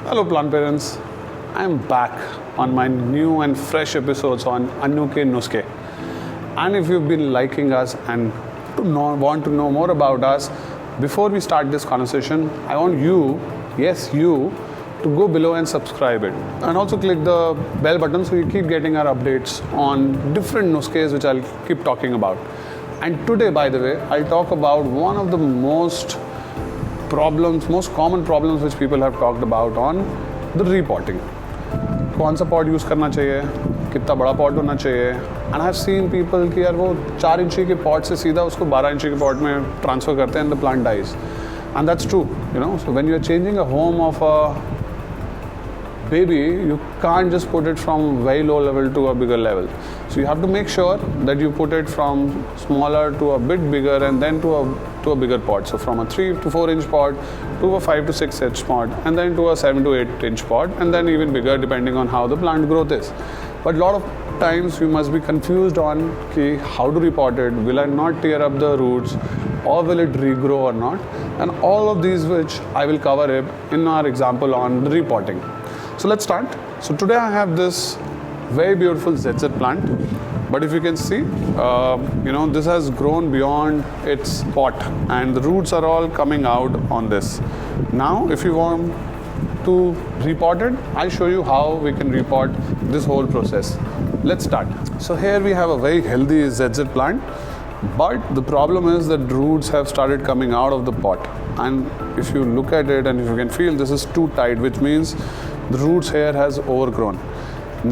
Hello plant parents, I am back on my new and fresh episodes on Annu ke Nuskhe. And if you've been liking us and want to know more about us, before we start this conversation, I want you, yes you, to go below and subscribe it. And also click the bell button so you keep getting our updates on different nuskhes which I'll keep talking about. And today, by the way, I'll talk about one of the most common problems which people have talked about on the repotting. कौन सा pot use करना चाहिए, कितना बड़ा pot होना चाहिए. And I have seen people कि यार वो 4 इंची के पॉट से सीधा उसको 12 इंची के पॉट में ट्रांसफ़र करते हैं and the plant dies. And that's true, you know. So when you are changing a home of a baby, you can't just put it from very low level to a bigger level. So you have to make sure that you put it from smaller to a bit bigger and then to a bigger pot. So from a 3 to 4 inch pot to a 5 to 6 inch pot and then to a 7 to 8 inch pot and then even bigger depending on how the plant growth is. But a lot of times you must be confused on how to repot it. Will I not tear up the roots or will it regrow or not? And all of these which I will cover in our example on the repotting. So let's start. So today I have this very beautiful ZZ plant, but if you can see, this has grown beyond its pot and the roots are all coming out on this. Now if you want to repot it, I'll show you how we can repot this whole process. Let's start. So here we have a very healthy ZZ plant, but the problem is that roots have started coming out of the pot, and if you look at it and if you can feel, this is too tight, which means the roots here has overgrown.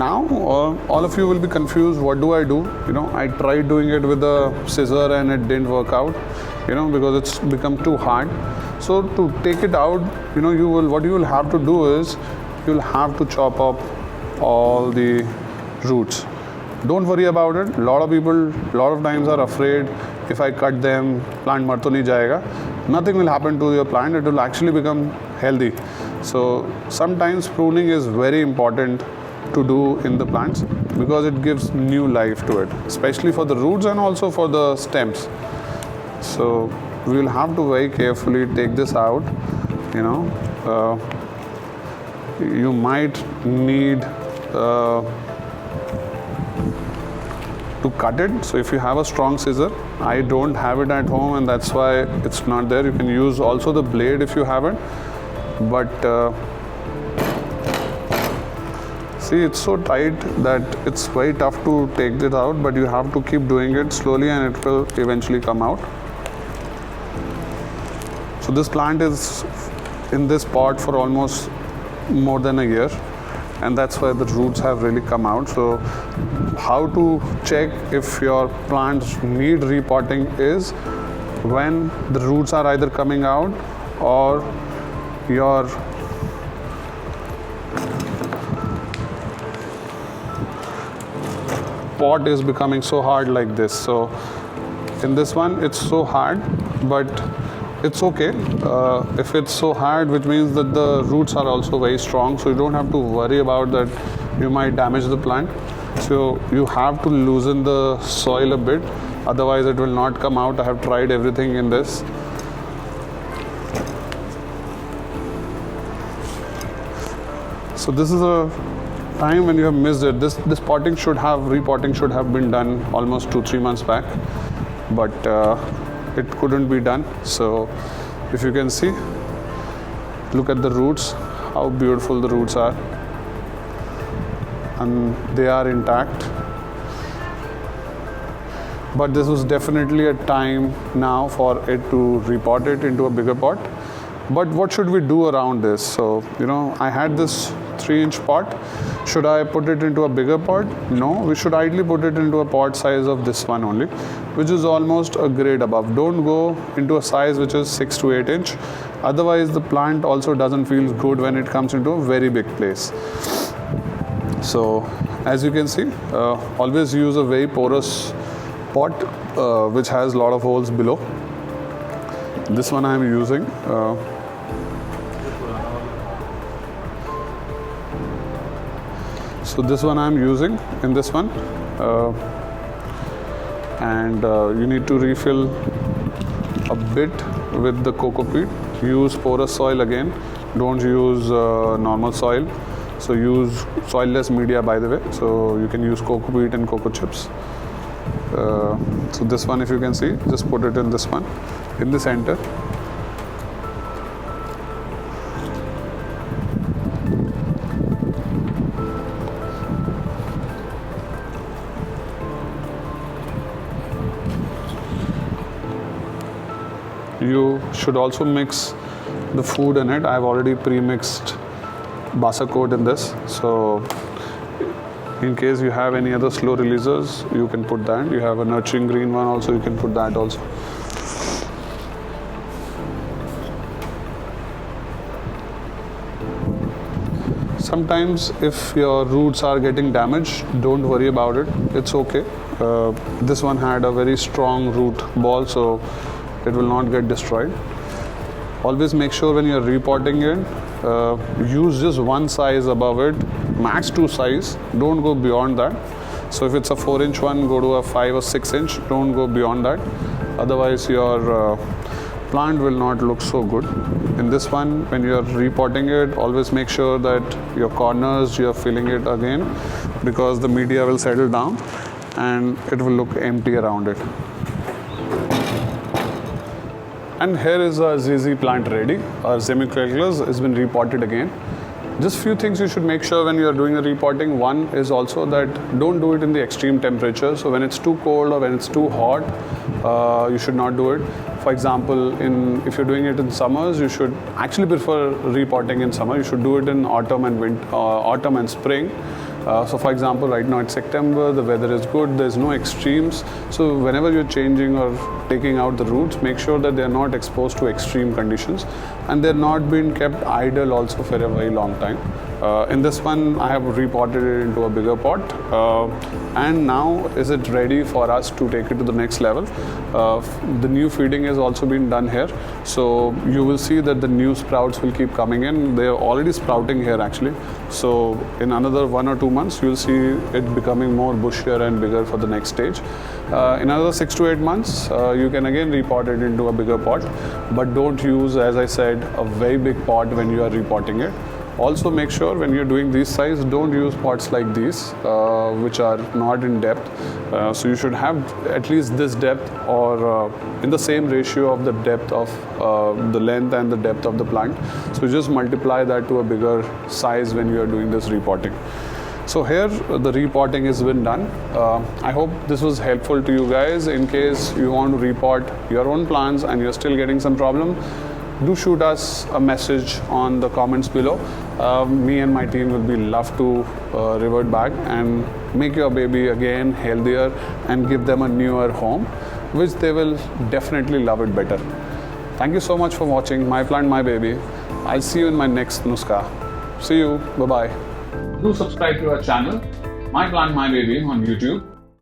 Now all of you will be confused, what do? I tried doing it with a scissor and it didn't work out, because it's become too hard. So to take it out, what you will have to do is you'll have to chop up all the roots. Don't worry about it. A lot of people lot of times are afraid, if I cut them, plant mar to nahi jayega. Nothing will happen to your plant. It will actually become healthy. So sometimes pruning is very important to do in the plants because it gives new life to it, especially for the roots and also for the stems. So we will have to very carefully take this out. You might need to cut it. So if you have a strong scissor, I don't have it at home and that's why it's not there. You can use also the blade if you have it, but see, it's so tight that it's very tough to take it out, but you have to keep doing it slowly and it will eventually come out. So this plant is in this pot for almost more than a year, and that's why the roots have really come out. So how to check if your plants need repotting is when the roots are either coming out or your pot is becoming so hard like this. So in this one it's so hard, but it's okay. If it's so hard, which means that the roots are also very strong, so you don't have to worry about that you might damage the plant. So you have to loosen the soil a bit, otherwise it will not come out. I have tried everything in this. So this is a time when you have missed it. This repotting should have been done almost 2-3 months back, but it couldn't be done. So if you can see, look at the roots, how beautiful the roots are, and they are intact. But this was definitely a time now for it to repot it into a bigger pot. But what should we do around this? So I had this 3-inch pot. Should I put it into a bigger pot? No, we should ideally put it into a pot size of this one only, which is almost a grade above. Don't go into a size which is 6 to 8 inch. Otherwise the plant also doesn't feel good when it comes into a very big place. So as you can see, always use a very porous pot which has a lot of holes below. This one I am using. So this one I am using in this one, and you need to refill a bit with the coco peat. Use porous soil again. don't use normal soil. So use soilless media, by the way. So you can use cocoa peat and cocoa chips. So this one, if you can see, just put it in this one, in the center. You should also mix the food in it. I've already pre-mixed basa coat in this, so in case you have any other slow releasers, you can put that. You have a nurturing green one also, you can put that also. Sometimes if your roots are getting damaged, don't worry about it, it's okay. This one had a very strong root ball, so it will not get destroyed. Always make sure when you're repotting it, use just one size above it, max 2 size, don't go beyond that. So if it's a 4-inch one, go to a 5 or 6-inch, don't go beyond that. Otherwise your plant will not look so good. In this one, when you're repotting it, always make sure that your corners, you're filling it again, because the media will settle down and it will look empty around it. And here is a ZZ plant ready. Our Zemiculus has been repotted again. Just few things you should make sure when you are doing the repotting. One is also that don't do it in the extreme temperature. So when it's too cold or when it's too hot, you should not do it. For example, if you're doing it in summers, you should actually prefer repotting in summer. You should do it in autumn and spring. So for example, right now it's September, the weather is good, there's no extremes. So whenever you're changing or taking out the roots, make sure that they're not exposed to extreme conditions and they're not being kept idle also for a very long time. In this one, I have repotted it into a bigger pot, and now is it ready for us to take it to the next level. The new feeding has also been done here, so you will see that the new sprouts will keep coming in. They are already sprouting here actually, so in another 1 or 2 months you will see it becoming more bushier and bigger for the next stage. In another 6 to 8 months you can again repot it into a bigger pot, but don't use, as I said, a very big pot when you are repotting it. Also make sure when you're doing these size, don't use pots like these which are not in depth. So you should have at least this depth or in the same ratio of the depth of the length and the depth of the plant. So just multiply that to a bigger size when you are doing this repotting. So here the repotting has been done. I hope this was helpful to you guys. In case you want to repot your own plants and you're still getting some problem, do shoot us a message on the comments below. Me and my team will be love to revert back and make your baby again healthier and give them a newer home, which they will definitely love it better. Thank you so much for watching My Plant My Baby. I'll see you in my next Nuskhe. See you. Bye bye. Do subscribe to our channel My Plant My Baby on YouTube.